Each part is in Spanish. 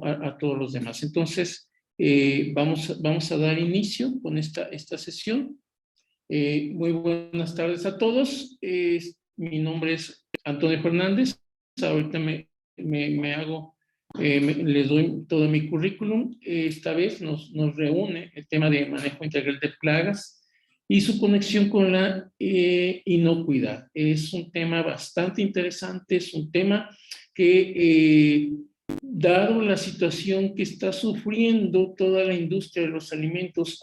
a todos los demás. Entonces, vamos a dar inicio con esta sesión. Muy buenas tardes a todos. Mi nombre es Antonio Fernández. Ahorita les doy todo mi currículum. Esta vez nos reúne el tema de manejo integral de plagas y su conexión con la inocuidad. Es un tema bastante interesante, es un tema que, dado la situación que está sufriendo toda la industria de los alimentos,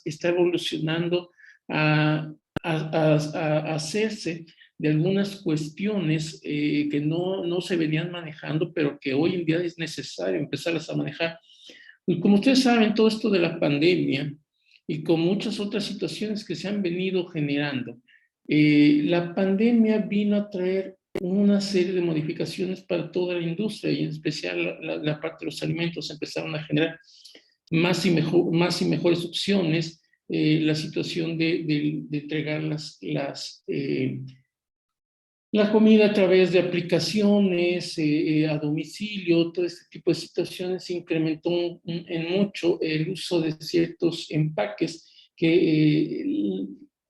está evolucionando a hacerse de algunas cuestiones que no se venían manejando, pero que hoy en día es necesario empezarlas a manejar. Y como ustedes saben, todo esto de la pandemia y con muchas otras situaciones que se han venido generando, la pandemia vino a traer una serie de modificaciones para toda la industria y en especial la parte de los alimentos. Empezaron a generar más y mejores opciones, la situación de entregar la comida a través de aplicaciones, a domicilio, todo este tipo de situaciones incrementó en mucho el uso de ciertos empaques que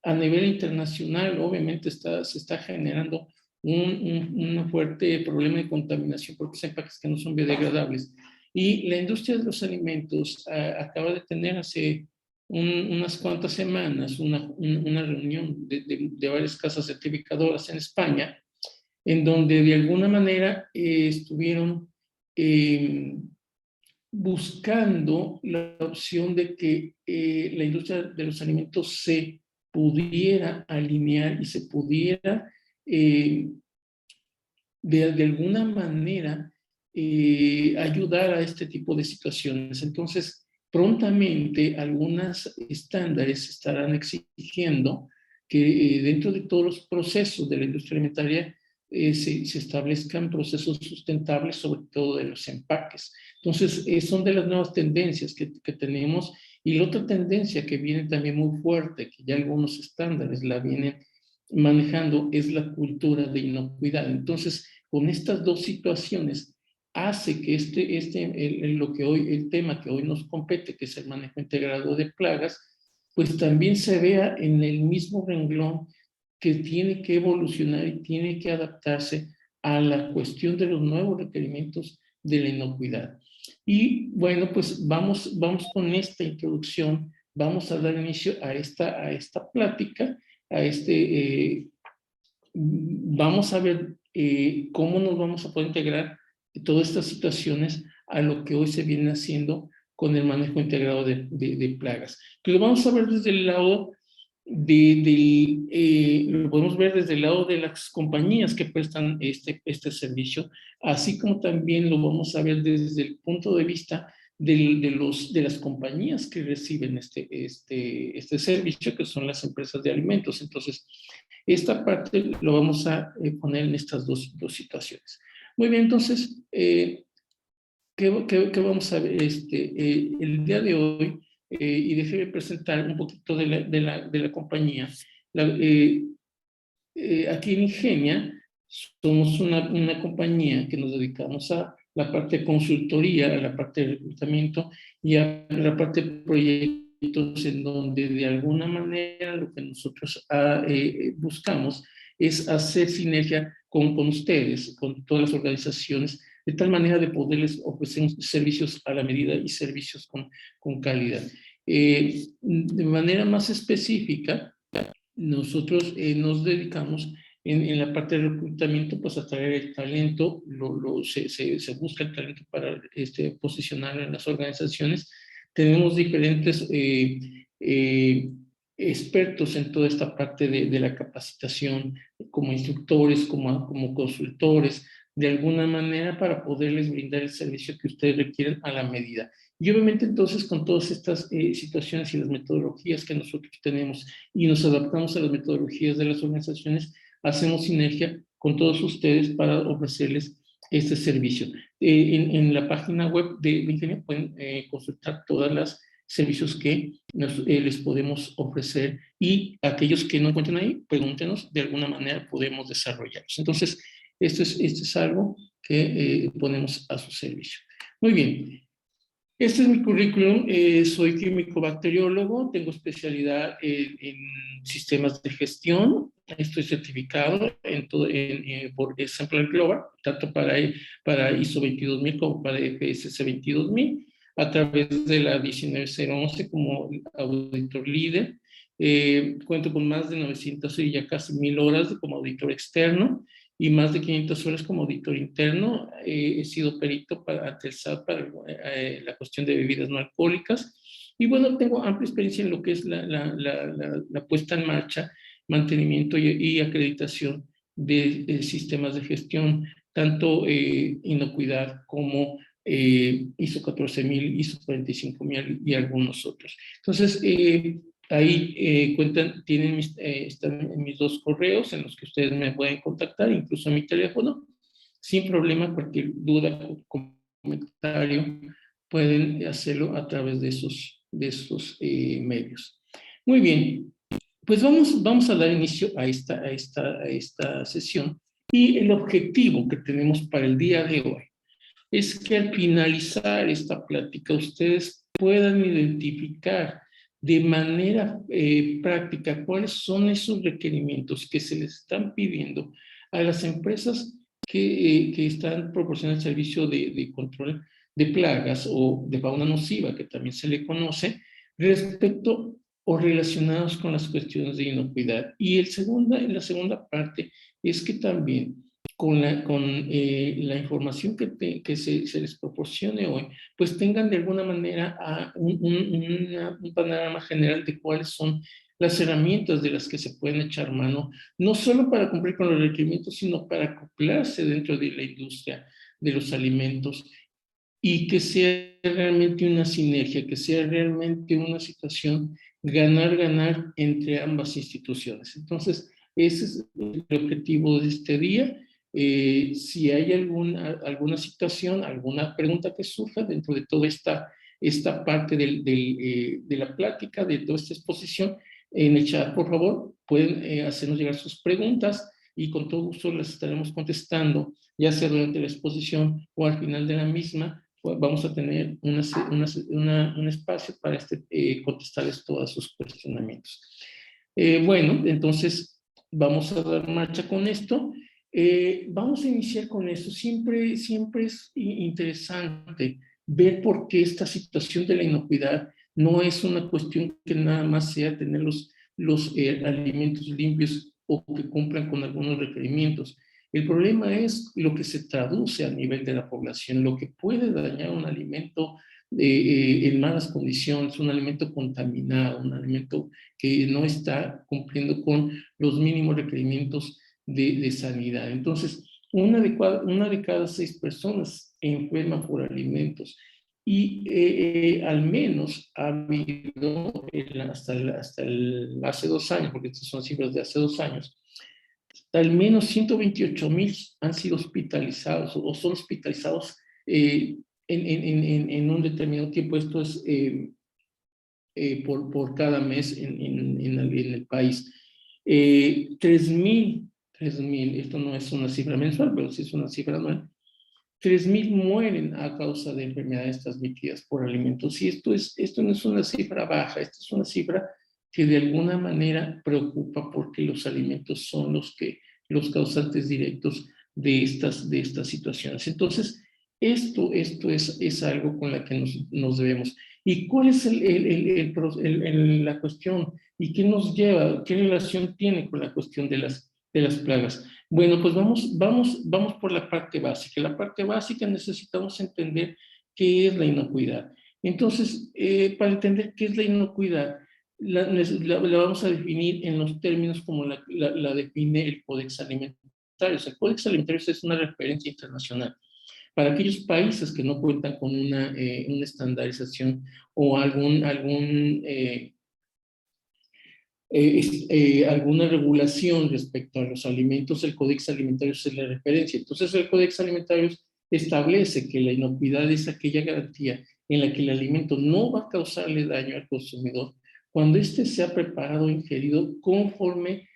a nivel internacional obviamente se está generando un fuerte problema de contaminación por estos empaques que no son biodegradables. Y la industria de los alimentos acaba de tener hace unas cuantas semanas una reunión de varias casas certificadoras en España, en donde de alguna manera estuvieron buscando la opción de que la industria de los alimentos se pudiera alinear y se pudiera de alguna manera ayudar a este tipo de situaciones. Entonces, prontamente algunos estándares estarán exigiendo que dentro de todos los procesos de la industria alimentaria se establezcan procesos sustentables, sobre todo de los empaques. Entonces, son de las nuevas tendencias que tenemos. Y la otra tendencia que viene también muy fuerte, que ya algunos estándares la vienen manejando, es la cultura de inocuidad. Entonces, con estas dos situaciones, hace que el tema que hoy nos compete, que es el manejo integrado de plagas, pues también se vea en el mismo renglón que tiene que evolucionar y tiene que adaptarse a la cuestión de los nuevos requerimientos de la inocuidad. Y bueno, pues vamos con esta introducción, vamos a dar inicio a esta plática, vamos a ver cómo nos vamos a poder integrar todas estas situaciones a lo que hoy se viene haciendo con el manejo integrado de plagas. Pero vamos a ver desde el lado lo podemos ver desde el lado de las compañías que prestan este servicio, así como también lo vamos a ver desde el punto de vista de las compañías que reciben este servicio, que son las empresas de alimentos. Entonces, esta parte lo vamos a poner en estas dos situaciones. Muy bien, entonces, ¿qué vamos a ver? El día de hoy, y déjeme presentar un poquito de la compañía. Aquí en Ingenia somos una compañía que nos dedicamos a la parte de consultoría, a la parte de reclutamiento y a la parte de proyectos, en donde de alguna manera lo que nosotros buscamos es hacer sinergia con ustedes, con todas las organizaciones, de tal manera de poderles ofrecer servicios a la medida y servicios con calidad. De manera más específica, nosotros nos dedicamos en la parte de reclutamiento, pues a traer el talento, se busca el talento para posicionarlo en las organizaciones. Tenemos diferentes expertos en toda esta parte de la capacitación, como instructores, como consultores, de alguna manera para poderles brindar el servicio que ustedes requieren a la medida. Y obviamente entonces con todas estas situaciones y las metodologías que nosotros tenemos y nos adaptamos a las metodologías de las organizaciones, hacemos sinergia con todos ustedes para ofrecerles este servicio. En la página web de Ingenia pueden consultar todas las servicios que les podemos ofrecer, y aquellos que no encuentren ahí, pregúntenos, de alguna manera podemos desarrollarlos. Entonces, esto es algo que ponemos a su servicio. Muy bien. Este es mi currículum. Soy químico bacteriólogo, tengo especialidad en sistemas de gestión. Estoy certificado por Exemplar Global, tanto para ISO 22000 como para FSC 22000, a través de la 19011 como auditor líder. Cuento con más de 900 y ya casi 1000 horas como auditor externo y más de 500 horas como auditor interno. He sido perito ante el SAT para la cuestión de bebidas no alcohólicas. Y bueno, tengo amplia experiencia en lo que es la puesta en marcha, mantenimiento y acreditación de sistemas de gestión, tanto inocuidad como ISO 14000, ISO 45000 y algunos otros. Entonces, ahí están en mis dos correos en los que ustedes me pueden contactar, incluso a mi teléfono, sin problema. Cualquier duda o comentario pueden hacerlo a través de esos medios. Muy bien, pues vamos a dar inicio a esta sesión, y el objetivo que tenemos para el día de hoy es que al finalizar esta plática ustedes puedan identificar de manera práctica cuáles son esos requerimientos que se les están pidiendo a las empresas que están proporcionando el servicio de control de plagas o de fauna nociva, que también se le conoce, respecto o relacionados con las cuestiones de inocuidad. Y la segunda parte es que también con la información que se les proporcione hoy, pues tengan de alguna manera un panorama general de cuáles son las herramientas de las que se pueden echar mano, no solo para cumplir con los requerimientos, sino para acoplarse dentro de la industria de los alimentos, y que sea realmente una sinergia, que sea realmente una situación ganar-ganar entre ambas instituciones. Entonces, ese es el objetivo de este día. Si hay alguna situación, alguna pregunta que surja dentro de toda esta parte de la plática, de toda esta exposición, en el chat, por favor, pueden hacernos llegar sus preguntas y con todo gusto las estaremos contestando, ya sea durante la exposición o al final de la misma. Vamos a tener un espacio para contestarles todos sus cuestionamientos. Bueno, entonces vamos a dar marcha con esto. Vamos a iniciar con esto. Siempre es interesante ver por qué esta situación de la inocuidad no es una cuestión que nada más sea tener los alimentos limpios o que cumplan con algunos requerimientos. El problema es lo que se traduce a nivel de la población, lo que puede dañar un alimento en malas condiciones, un alimento contaminado, un alimento que no está cumpliendo con los mínimos requerimientos de sanidad. Entonces, una de cada 6 personas enferma por alimentos, y al menos ha habido hace 2 años, porque estas son cifras de hace 2 años, al menos 128,000 han sido hospitalizados o son hospitalizados en un determinado tiempo. Esto es por cada mes en el país. 3,000, esto no es una cifra mensual, pero sí es una cifra anual. 3,000 mueren a causa de enfermedades transmitidas por alimentos. Y esto no es una cifra baja, esto es una cifra que de alguna manera preocupa, porque los alimentos son los causantes directos de estas situaciones. Entonces, esto es algo con la que nos debemos. ¿Y cuál es la cuestión? ¿Y qué nos lleva? ¿Qué relación tiene con la cuestión de las plagas? Bueno, pues vamos por la parte básica. La parte básica, necesitamos entender qué es la inocuidad. Entonces, para entender qué es la inocuidad, la vamos a definir en los términos como la define el Códex Alimentario. El Códex Alimentario es una referencia internacional para aquellos países que no cuentan con una estandarización o alguna regulación respecto a los alimentos. El Códex Alimentario es la referencia. Entonces, el Códex Alimentario establece que la inocuidad es aquella garantía en la que el alimento no va a causarle daño al consumidor cuando éste sea preparado o ingerido conforme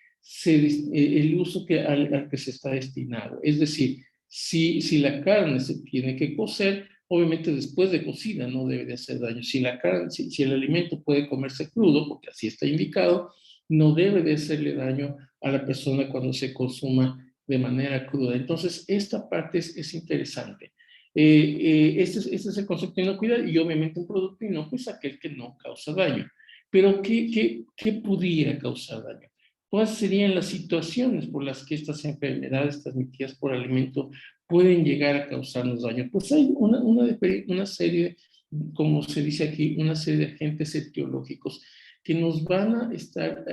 el uso al que se está destinado. Es decir, si la carne se tiene que cocer, Obviamente después de cocida no debe de hacer daño. Si la carne, si el alimento puede comerse crudo, porque así está indicado, no debe de hacerle daño a la persona cuando se consuma de manera cruda. Entonces, esta parte es interesante. Este es el concepto de inocuidad y obviamente un producto inocuo es aquel que no causa daño. Pero ¿qué pudiera causar daño? ¿Cuáles serían las situaciones por las que estas enfermedades transmitidas por alimento pueden llegar a causarnos daño? Pues hay una serie, como se dice aquí, una serie de agentes etiológicos que nos van a estar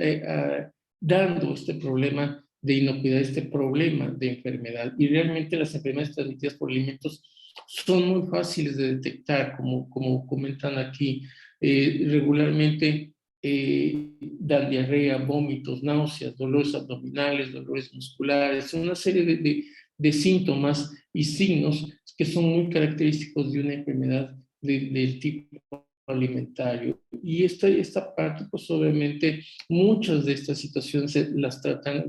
dando este problema de inocuidad, este problema de enfermedad. Y realmente las enfermedades transmitidas por alimentos son muy fáciles de detectar, como comentan aquí. Regularmente dan diarrea, vómitos, náuseas, dolores abdominales, dolores musculares, una serie de síntomas y signos que son muy característicos de una enfermedad del tipo alimentario. Y esta parte, pues obviamente, muchas de estas situaciones las tratan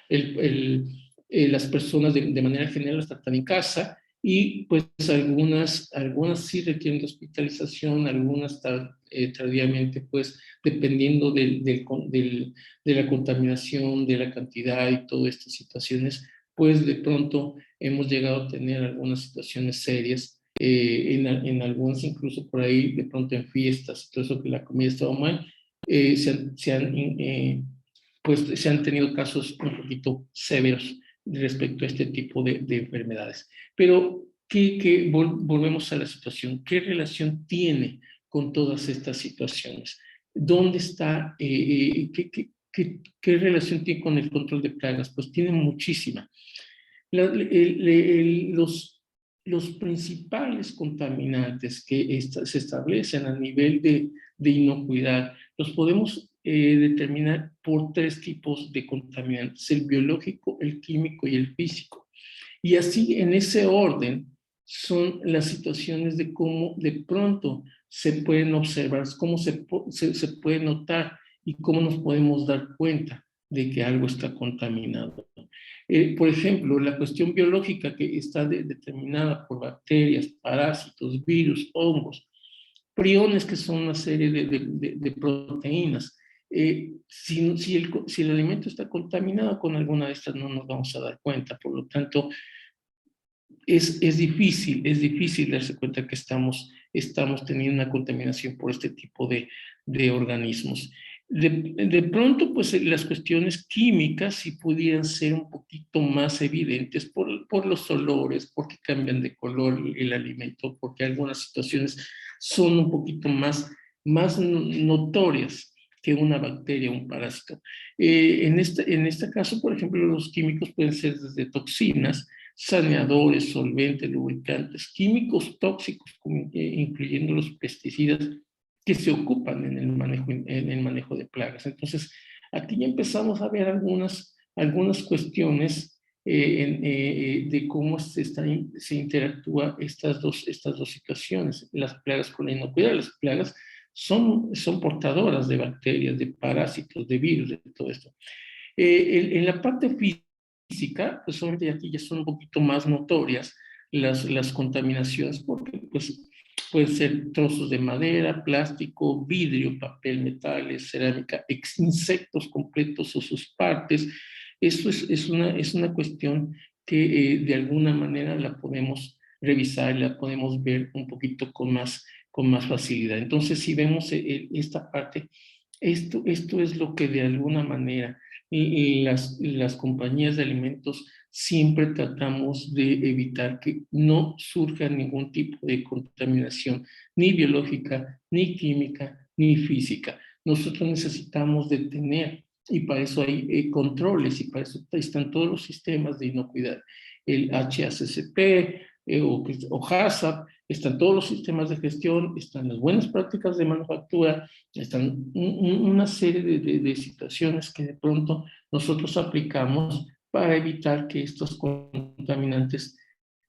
el, el, las personas de manera general las tratan en casa y pues algunas sí requieren de hospitalización, algunas tardíamente, pues dependiendo de la contaminación, de la cantidad y todas estas situaciones, pues de pronto hemos llegado a tener algunas situaciones serias, en algunas incluso por ahí, de pronto en fiestas, todo eso que la comida estaba mal, pues se han tenido casos un poquito severos respecto a este tipo de enfermedades. Pero volvemos a la situación, ¿qué relación tiene con todas estas situaciones? ¿Dónde está, qué relación tiene con el control de plagas? Pues tiene muchísima. Los principales contaminantes que se establecen a nivel de inocuidad los podemos determinar por tres tipos de contaminantes: el biológico, el químico y el físico. Y así, en ese orden, son las situaciones de cómo de pronto se pueden observar, cómo se puede notar y cómo nos podemos dar cuenta de que algo está contaminado. Por ejemplo, la cuestión biológica que está determinada por bacterias, parásitos, virus, hongos, priones, que son una serie de proteínas. Si el alimento está contaminado con alguna de estas, no nos vamos a dar cuenta. Por lo tanto, es difícil darse cuenta que estamos teniendo una contaminación por este tipo de organismos. De pronto, pues las cuestiones químicas sí pudieran ser un poquito más evidentes por los olores, porque cambian de color el alimento, porque algunas situaciones son un poquito más notorias que una bacteria o un parásito. En este caso, por ejemplo, los químicos pueden ser desde toxinas, saneadores, solventes, lubricantes, químicos tóxicos, incluyendo los pesticidas que se ocupan en el manejo de plagas. Entonces, aquí ya empezamos a ver algunas cuestiones de cómo se interactúa estas dos situaciones, las plagas con la inocuidad. Las plagas son portadoras de bacterias, de parásitos, de virus, de todo esto. En la parte física, pues obviamente aquí ya son un poquito más notorias las contaminaciones, porque pues pueden ser trozos de madera, plástico, vidrio, papel, metales, cerámica, insectos completos o sus partes. Eso es una cuestión que de alguna manera la podemos revisar, la podemos ver un poquito con más facilidad. Entonces, si vemos esta parte, esto es lo que de alguna manera las compañías de alimentos siempre tratamos de evitar, que no surja ningún tipo de contaminación, ni biológica, ni química, ni física. Nosotros necesitamos detener, y para eso hay controles, y para eso están todos los sistemas de inocuidad, el HACCP o HACCP, están todos los sistemas de gestión, están las buenas prácticas de manufactura, están una serie de situaciones que de pronto nosotros aplicamos para evitar que estos contaminantes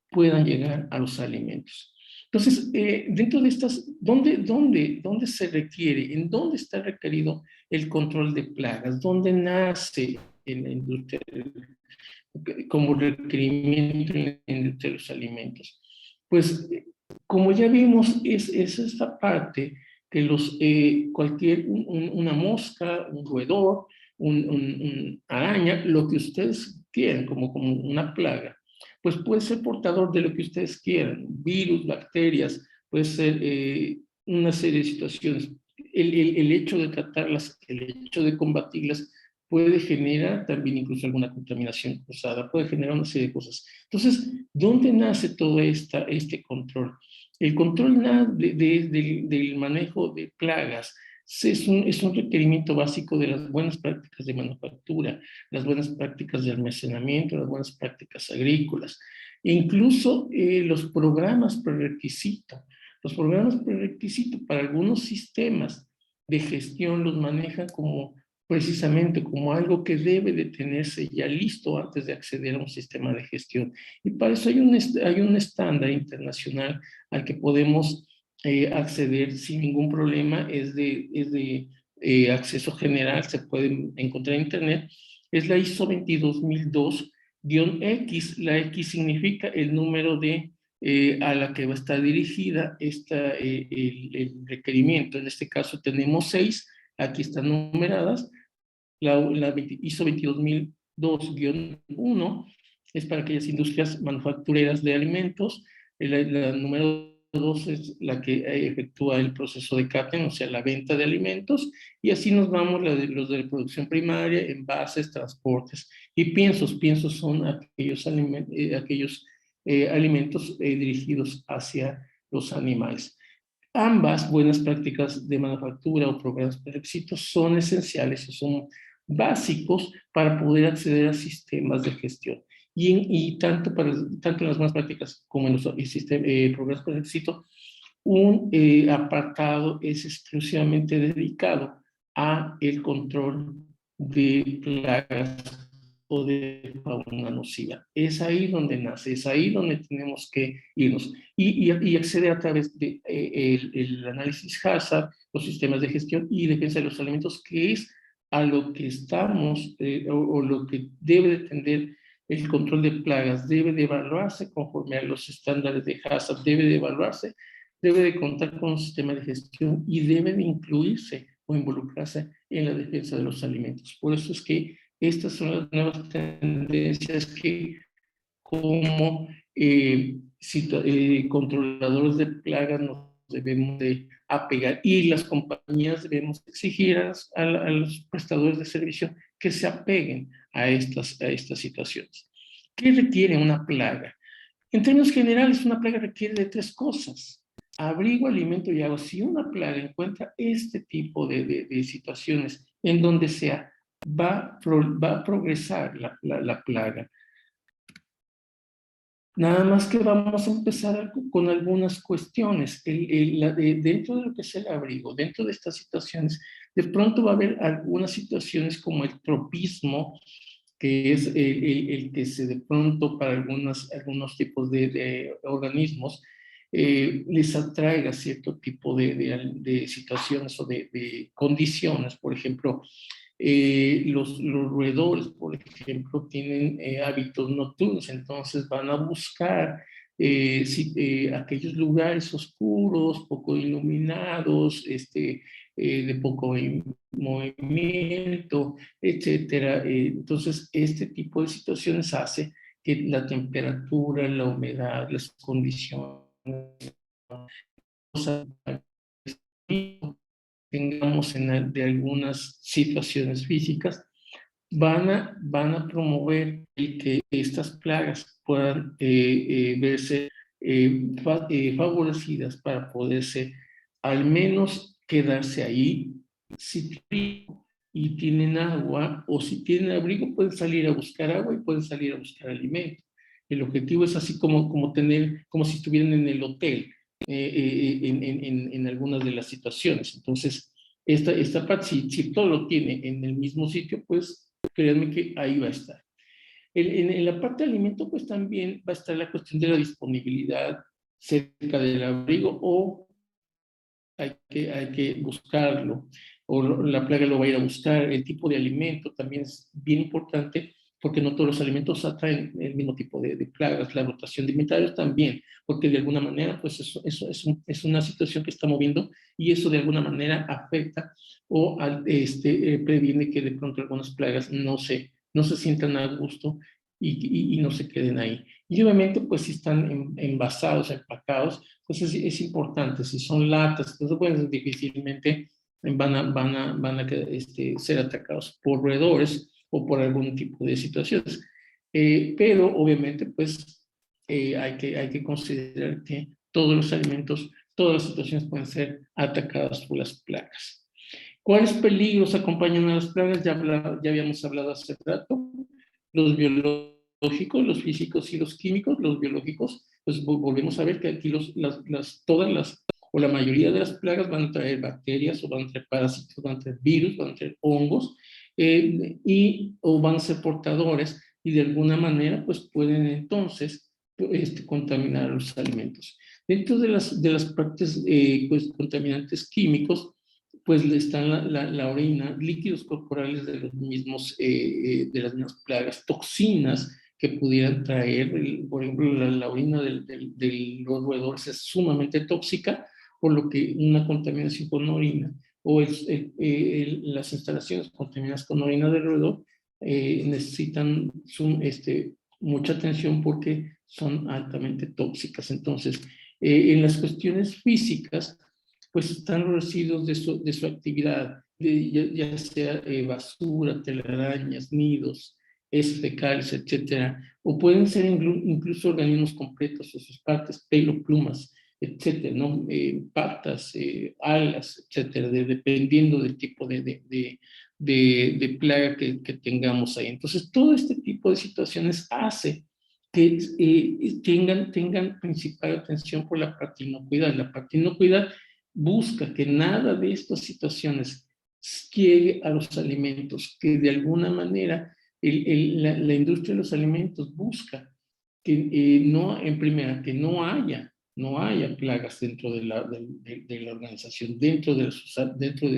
puedan llegar a los alimentos. Entonces, dentro de estas, ¿dónde se requiere? ¿En dónde está requerido el control de plagas? ¿Dónde nace en la industria como requerimiento en la industria de los alimentos? Pues, como ya vimos, es esta parte que una mosca, un roedor, un araña, lo que ustedes quieran, como una plaga, pues puede ser portador de lo que ustedes quieran, virus, bacterias, puede ser una serie de situaciones. El hecho de tratarlas, el hecho de combatirlas, puede generar también incluso alguna contaminación cruzada, puede generar una serie de cosas. Entonces, ¿dónde nace todo este control? El control del manejo de plagas es un requerimiento básico de las buenas prácticas de manufactura, las buenas prácticas de almacenamiento, las buenas prácticas agrícolas, e incluso los programas prerequisito. Los programas prerequisito para algunos sistemas de gestión los manejan como precisamente como algo que debe de tenerse ya listo antes de acceder a un sistema de gestión. Y para eso hay un estándar internacional al que podemos acceder sin ningún problema, es de acceso general, se puede encontrar en Internet, es la ISO 22002-X. La X significa el número a la que va a estar dirigida el requerimiento. En este caso tenemos 6, aquí están numeradas. La ISO 22002-1 es para aquellas industrias manufactureras de alimentos. La número 2 es la que efectúa el proceso de catering, o sea, la venta de alimentos, y así nos vamos los de la producción primaria, envases, transportes y piensos. Piensos son aquellos alimentos dirigidos hacia los animales. Ambas buenas prácticas de manufactura o programas de éxito son esenciales y son básicos para poder acceder a sistemas de gestión. Y tanto en las buenas prácticas como en los programas de éxito, un apartado es exclusivamente dedicado a el control de plagas o de fauna nociva. Es ahí donde nace, es ahí donde tenemos que irnos y acceder a través de el análisis HACCP, los sistemas de gestión y defensa de los alimentos, que es a lo que estamos o lo que debe de tender el control de plagas, debe de evaluarse conforme a los estándares de HACCP, debe de evaluarse, debe de contar con un sistema de gestión y debe de incluirse o involucrarse en la defensa de los alimentos. Por eso es que estas son las nuevas tendencias que como controladores de plagas nos debemos de apegar y las compañías debemos exigir a los prestadores de servicio que se apeguen a estas situaciones. ¿Qué requiere una plaga? En términos generales, una plaga requiere de 3 cosas: abrigo, alimento y agua. Si una plaga encuentra este tipo de situaciones en donde sea, va a progresar la plaga. Nada más que vamos a empezar con algunas cuestiones. Dentro de lo que es el abrigo, dentro de estas situaciones, de pronto va a haber algunas situaciones como el tropismo, que es el que se de pronto para algunos tipos de organismos les atraiga cierto tipo de situaciones o de condiciones. Por ejemplo, los roedores, por ejemplo, tienen hábitos nocturnos, entonces van a buscar aquellos lugares oscuros, poco iluminados, de poco movimiento, etcétera. Entonces, este tipo de situaciones hace que la temperatura, la humedad, las condiciones tengamos de algunas situaciones físicas, van a promover el que estas plagas puedan verse favorecidas para poderse al menos quedarse ahí. Si y tienen agua o si tienen abrigo, pueden salir a buscar agua y pueden salir a buscar alimento. El objetivo es así como si estuvieran en el hotel en algunas de las situaciones. Entonces, esta parte, si todo lo tiene en el mismo sitio, pues créanme que ahí va a estar. En la parte de alimento, pues también va a estar la cuestión de la disponibilidad cerca del abrigo o hay que buscarlo o la plaga lo va a ir a buscar. El tipo de alimento también es bien importante porque no todos los alimentos atraen el mismo tipo de plagas, la rotación de inventarios también, porque de alguna manera, pues eso es una situación que está moviendo y eso de alguna manera afecta o previene que de pronto algunas plagas no se sientan a gusto y no se queden ahí. Y obviamente, pues si están envasados, empacados, pues es importante, si son latas, entonces pues difícilmente van a ser atacados por roedores o por algún tipo de situaciones. Pero obviamente, pues hay que considerar que todos los alimentos, todas las situaciones pueden ser atacadas por las plagas. ¿Cuáles peligros acompañan a las plagas? Ya habíamos hablado hace rato. Los biológicos, los físicos y los químicos. Los biológicos, pues volvemos a ver que aquí todas las, o la mayoría de las plagas van a traer bacterias, o van a traer parásitos, van a traer virus, van a traer hongos, o van a ser portadores, y de alguna manera, pues pueden entonces contaminar los alimentos. Dentro de las partes pues, contaminantes químicos, pues están la orina, líquidos corporales de los mismos, de las mismas plagas, toxinas que pudieran traer, por ejemplo, la orina de los roedores es sumamente tóxica, por lo que una contaminación con orina o las instalaciones contaminadas con orina de roedor necesitan mucha atención porque son altamente tóxicas. Entonces, en las cuestiones físicas, pues están los residuos de su actividad, ya sea basura, telarañas, nidos, heces fecales, etcétera, o pueden ser incluso organismos completos o sus partes, pelo, plumas, etcétera, ¿no? Patas, alas, etcétera, dependiendo del tipo de plaga que tengamos ahí. Entonces, todo este tipo de situaciones hace que tengan principal atención por la parte inocuidad. La parte inocuidad busca que nada de estas situaciones llegue a los alimentos, que de alguna manera la industria de los alimentos busca que no, en primera, que no haya plagas dentro de la organización, dentro de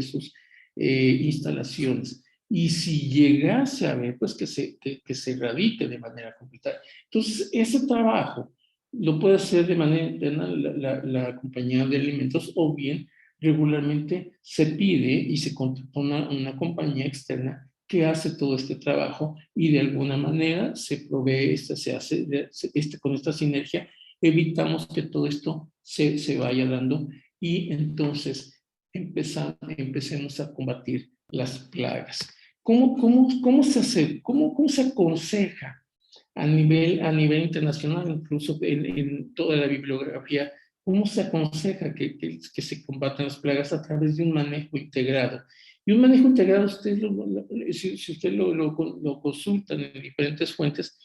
sus instalaciones. Y si llegase a ver, pues que se erradique de manera completa. Entonces, ese trabajo lo puede hacer de manera interna la compañía de alimentos, o bien regularmente se pide y se contrata una compañía externa que hace todo este trabajo, y de alguna manera se provee, se hace con esta sinergia, evitamos que todo esto se vaya dando, y entonces empecemos a combatir las plagas. ¿Cómo se hace? ¿Cómo se aconseja a nivel internacional, incluso en toda la bibliografía? ¿Cómo se aconseja que se combatan las plagas? A través de un manejo integrado. Y un manejo integrado, si ustedes lo consultan en diferentes fuentes,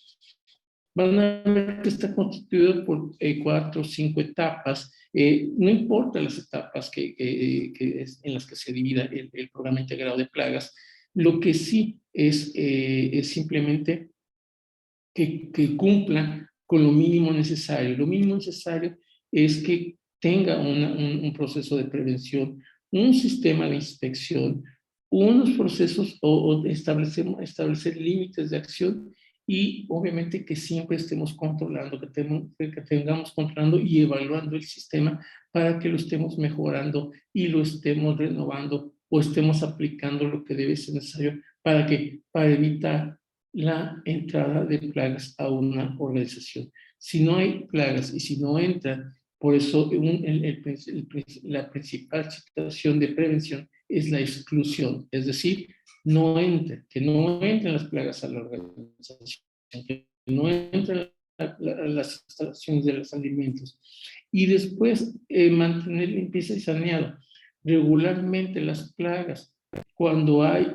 van a ver que está constituido por 4 o 5 etapas. No importa las etapas en las que se divida el programa integrado de plagas, lo que sí es simplemente que cumplan con lo mínimo necesario. Lo mínimo necesario es que tenga un proceso de prevención, un sistema de inspección, unos procesos o establecer límites de acción, y obviamente que siempre estemos controlando, que tengamos controlando y evaluando el sistema para que lo estemos mejorando y lo estemos renovando, o estemos aplicando lo que debe ser necesario para evitar la entrada de plagas a una organización. Si no hay plagas y si no entran, por eso la principal situación de prevención es la exclusión, es decir, que no entren las plagas a la organización, que no entren las instalaciones de los alimentos. Y después mantener limpieza y saneado regularmente las plagas. Cuando hay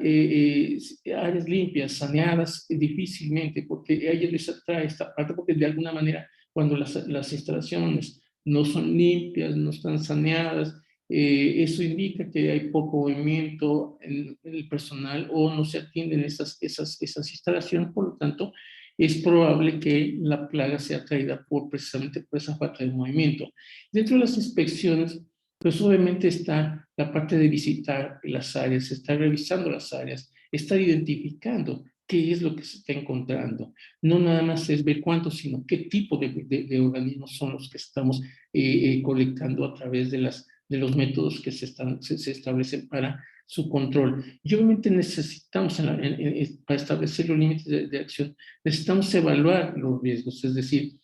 áreas limpias, saneadas, difícilmente, porque a ellos les atrae esta parte, porque de alguna manera, cuando las instalaciones no son limpias, no están saneadas, eso indica que hay poco movimiento en el personal, o no se atienden esas instalaciones. Por lo tanto, es probable que la plaga sea atraída precisamente por esa falta de movimiento. Dentro de las inspecciones, pues obviamente está la parte de visitar las áreas, estar revisando las áreas, estar identificando qué es lo que se está encontrando. No nada más es ver cuántos, sino qué tipo de organismos son los que estamos colectando a través de los métodos que se establecen para su control. Y obviamente necesitamos, para establecer los límites de acción, necesitamos evaluar los riesgos, es decir,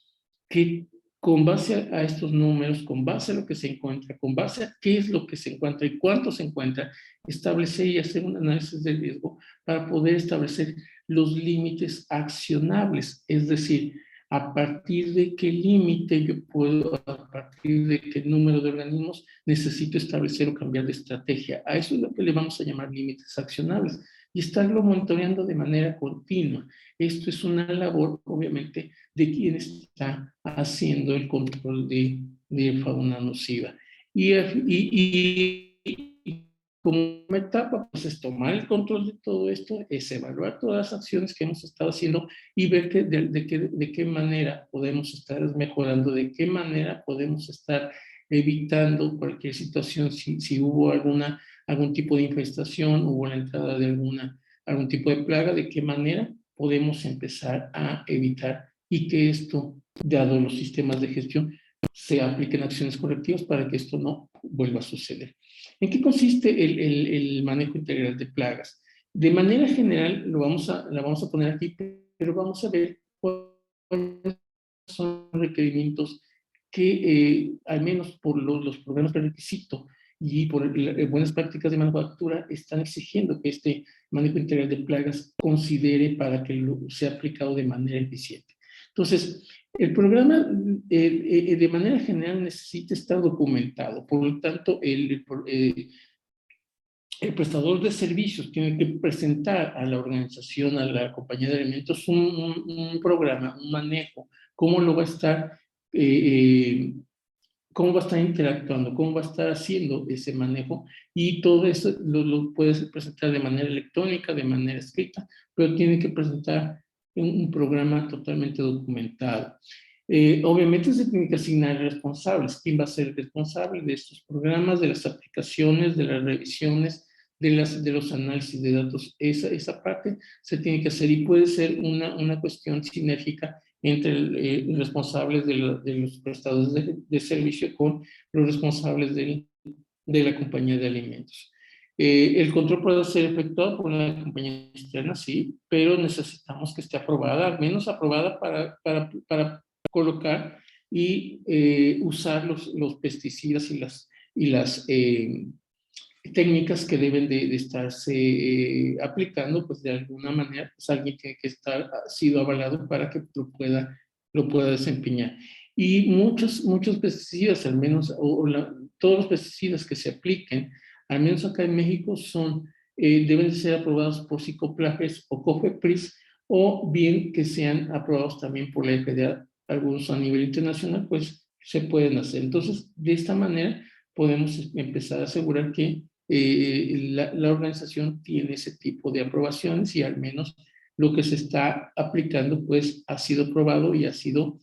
que con base a estos números, con base a lo que se encuentra, con base a qué es lo que se encuentra y cuánto se encuentra, establecer y hacer un análisis de riesgo para poder establecer los límites accionables, es decir, a partir de qué límite yo puedo, a partir de qué número de organismos necesito establecer o cambiar de estrategia. A eso es lo que le vamos a llamar límites accionables y estarlo monitoreando de manera continua. Esto es una labor, obviamente, de quien está haciendo el control de fauna nociva. Y como etapa, pues es tomar el control de todo esto, es evaluar todas las acciones que hemos estado haciendo y ver de qué manera podemos estar mejorando, de qué manera podemos estar evitando cualquier situación, si hubo algún tipo de infestación, hubo la entrada de algún tipo de plaga, de qué manera podemos empezar a evitar y que esto, dado los sistemas de gestión, se apliquen acciones correctivas para que esto no vuelva a suceder. ¿En qué consiste el manejo integral de plagas? De manera general, la vamos a poner aquí, pero vamos a ver cuáles son los requerimientos que, al menos por los programas de requisito y por buenas prácticas de manufactura, están exigiendo que este manejo integral de plagas considere para que sea aplicado de manera eficiente. Entonces, el programa de manera general necesita estar documentado, por lo tanto, el prestador de servicios tiene que presentar a la organización, a la compañía de alimentos, un programa, un manejo, cómo lo va a estar, eh, cómo va a estar interactuando, cómo va a estar haciendo ese manejo, y todo eso lo puedes presentar de manera electrónica, de manera escrita, pero tiene que presentar un programa totalmente documentado. Obviamente se tiene que asignar responsables. ¿Quién va a ser el responsable de estos programas, de las aplicaciones, de las revisiones, de los análisis de datos? Esa parte se tiene que hacer y puede ser una cuestión sinérgica entre los responsables de los prestadores de servicio con los responsables de la compañía de alimentos. El control puede ser efectuado por una compañía externa, sí, pero necesitamos que esté aprobada, al menos aprobada para colocar y usar los pesticidas y las técnicas que deben de estarse aplicando, pues de alguna manera, pues alguien tiene que estar sido avalado para que lo pueda desempeñar. Y muchos pesticidas, al menos, todos los pesticidas que se apliquen, al menos acá en México, deben de ser aprobados por Psicoplages o COFEPRIS, o bien que sean aprobados también por la FDA. Algunos a nivel internacional, pues se pueden hacer. Entonces, de esta manera podemos empezar a asegurar que la organización tiene ese tipo de aprobaciones y al menos lo que se está aplicando pues ha sido probado y ha sido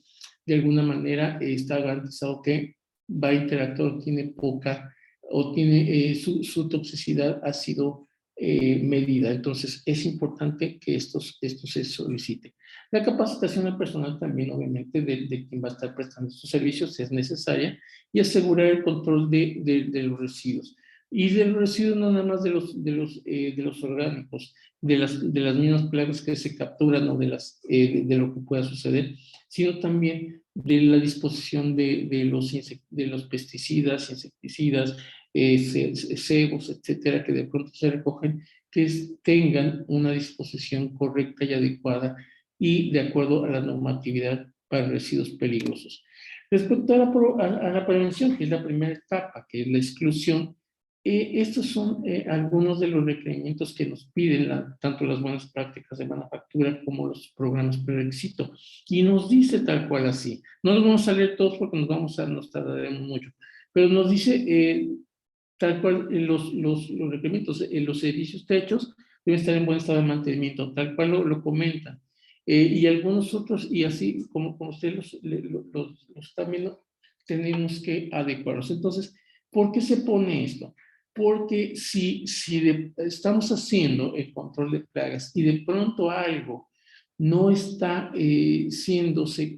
de alguna manera está garantizado que va a interactuar, tiene poca o tiene su toxicidad ha sido medida. Entonces es importante que esto se solicite. La capacitación del personal también, obviamente, de quien va a estar prestando estos servicios es necesaria y asegurar el control de los residuos. Y de los residuos no nada más de los orgánicos, de las mismas plagas que se capturan o de lo que pueda suceder, sino también de la disposición de los pesticidas, insecticidas, cebos, etcétera, que de pronto se recogen, que tengan una disposición correcta y adecuada y de acuerdo a la normatividad para residuos peligrosos. Respecto a la prevención, que es la primera etapa, que es la exclusión, estos son algunos de los requerimientos que nos piden tanto las buenas prácticas de manufactura como los programas prerequisito. Y nos dice tal cual así. No los vamos a leer todos porque nos tardaremos mucho. Pero nos dice tal cual los requerimientos, los edificios techos deben estar en buen estado de mantenimiento, tal cual lo comentan. Y algunos otros, y así como ustedes los están viendo, tenemos que adecuarlos. Entonces, ¿por qué se pone esto? porque si estamos haciendo el control de plagas y de pronto algo no está siéndose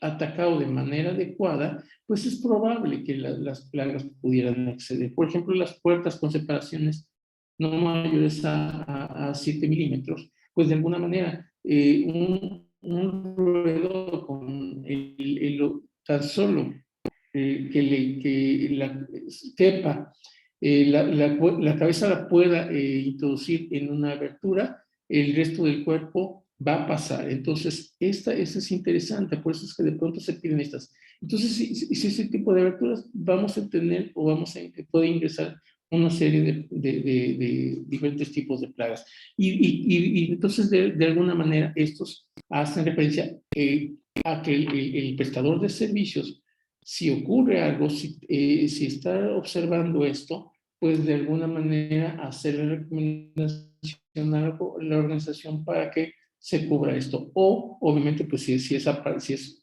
atacado de manera adecuada, pues es probable que las plagas pudieran acceder. Por ejemplo, las puertas con separaciones no mayores a 7 milímetros, pues de alguna manera un roedor con tan solo que la quepa, la cabeza la pueda introducir en una abertura, el resto del cuerpo va a pasar. Entonces, esta es interesante, por eso es que de pronto se piden estas. Entonces, si ese tipo de aberturas vamos a tener o puede ingresar una serie de diferentes tipos de plagas. Y entonces, de alguna manera, estos hacen referencia a que el prestador de servicios, si ocurre algo, si está observando esto, pues de alguna manera hacerle recomendación a la organización para que se cubra esto. O, obviamente, pues si es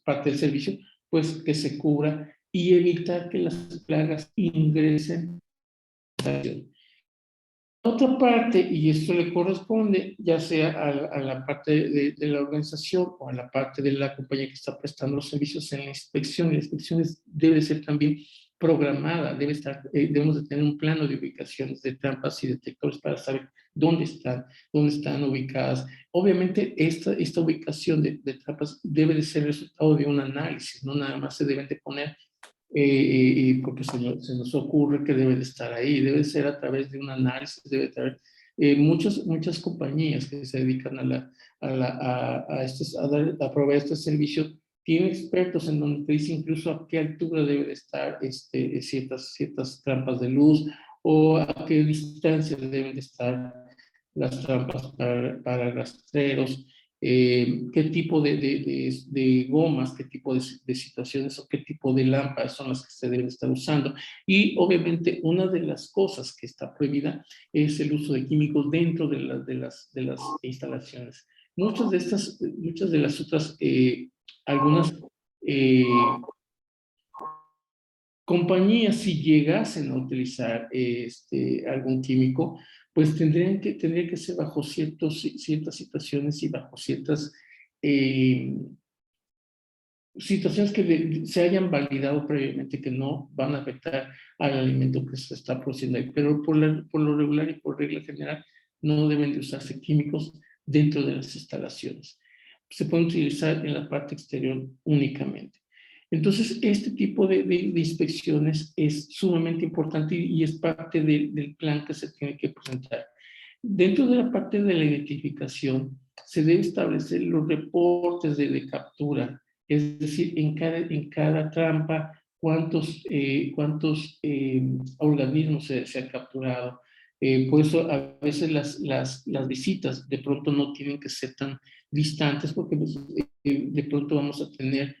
parte del servicio, pues que se cubra y evitar que las plagas ingresen a la estación. Otra parte, y esto le corresponde ya sea a la parte de la organización o a la parte de la compañía que está prestando los servicios en la inspección. La inspección debe ser también programada, debemos de tener un plano de ubicaciones de trampas y detectores para saber dónde están ubicadas. Obviamente, esta ubicación de trampas debe de ser el resultado de un análisis, no nada más se deben de poner porque se nos ocurre que debe de estar ahí, debe ser a través de un análisis, debe tener muchas compañías que se dedican a proveer este servicio, tienen expertos en donde te dice incluso a qué altura debe de estar ciertas trampas de luz o a qué distancia deben de estar las trampas para rastreros, qué tipo de gomas, qué tipo de situaciones o qué tipo de lámparas son las que se deben estar usando. Y obviamente una de las cosas que está prohibida es el uso de químicos dentro de las instalaciones. Muchas de las otras, algunas compañías, si llegasen a utilizar algún químico, pues tendría que ser bajo ciertas situaciones y bajo ciertas eh, situaciones que se hayan validado previamente que no van a afectar al alimento que se está produciendo ahí. Pero por lo regular y por regla general, no deben de usarse químicos dentro de las instalaciones. Se pueden utilizar en la parte exterior únicamente. Entonces, este tipo de inspecciones es sumamente importante y es parte del plan que se tiene que presentar. Dentro de la parte de la identificación, se debe establecer los reportes de captura, es decir, en cada trampa, cuántos organismos se han capturado. Por eso a veces las visitas de pronto no tienen que ser tan distantes porque pues, de pronto vamos a tener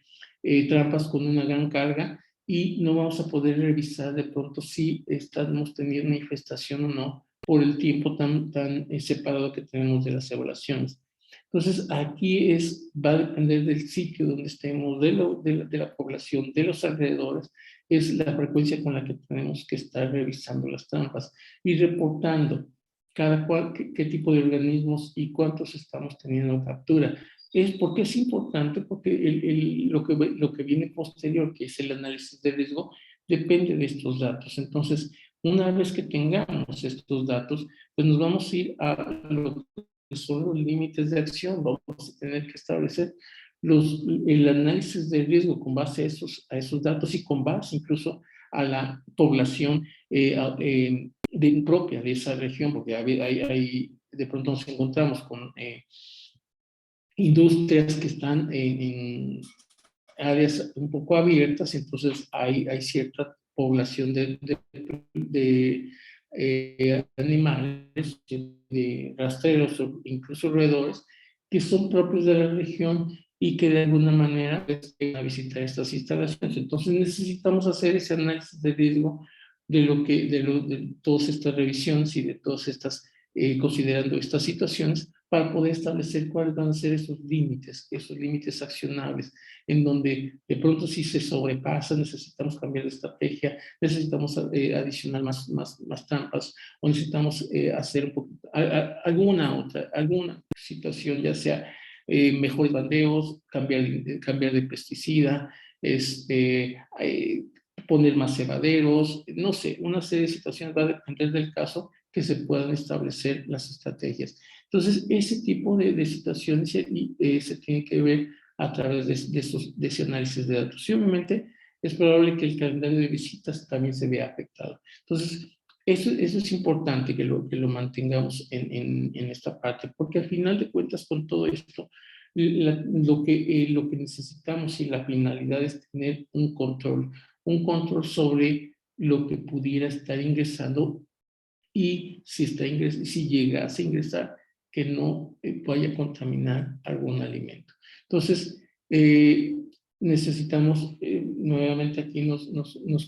trampas con una gran carga y no vamos a poder revisar de pronto si estamos teniendo una infestación o no por el tiempo tan separado que tenemos de las evaluaciones. Entonces, aquí va a depender del sitio donde estemos, de la población, de los alrededores, es la frecuencia con la que tenemos que estar revisando las trampas y reportando cada cual qué tipo de organismos y cuántos estamos teniendo captura. Porque es importante, porque lo que viene posterior, que es el análisis de riesgo, depende de estos datos. Entonces, una vez que tengamos estos datos, pues nos vamos a ir a lo que son los límites de acción. Vamos a tener que establecer el análisis de riesgo con base a esos datos y con base incluso a la población propia de esa región, porque de pronto nos encontramos con industrias que están en áreas un poco abiertas, entonces hay cierta población de animales, de rastreros o incluso roedores, que son propios de la región y que de alguna manera van a visitar estas instalaciones. Entonces necesitamos hacer ese análisis de riesgo de todas estas revisiones y de todas estas, considerando estas situaciones, para poder establecer cuáles van a ser esos límites accionables, en donde de pronto si se sobrepasa, necesitamos cambiar de estrategia, necesitamos adicionar más trampas, o necesitamos hacer un poquito, alguna situación, ya sea mejores bandeos, cambiar de pesticida, poner más cebaderos, no sé, una serie de situaciones, va a depender del caso que se puedan establecer las estrategias. Entonces, ese tipo de situaciones se tiene que ver a través de ese análisis de datos. Y obviamente es probable que el calendario de visitas también se vea afectado. Entonces, eso es importante que lo mantengamos en esta parte, porque al final de cuentas con todo esto, lo que necesitamos y la finalidad es tener un control sobre lo que pudiera estar ingresando y si llegase a ingresar, que no vaya a contaminar algún alimento. Entonces, necesitamos, nuevamente aquí nos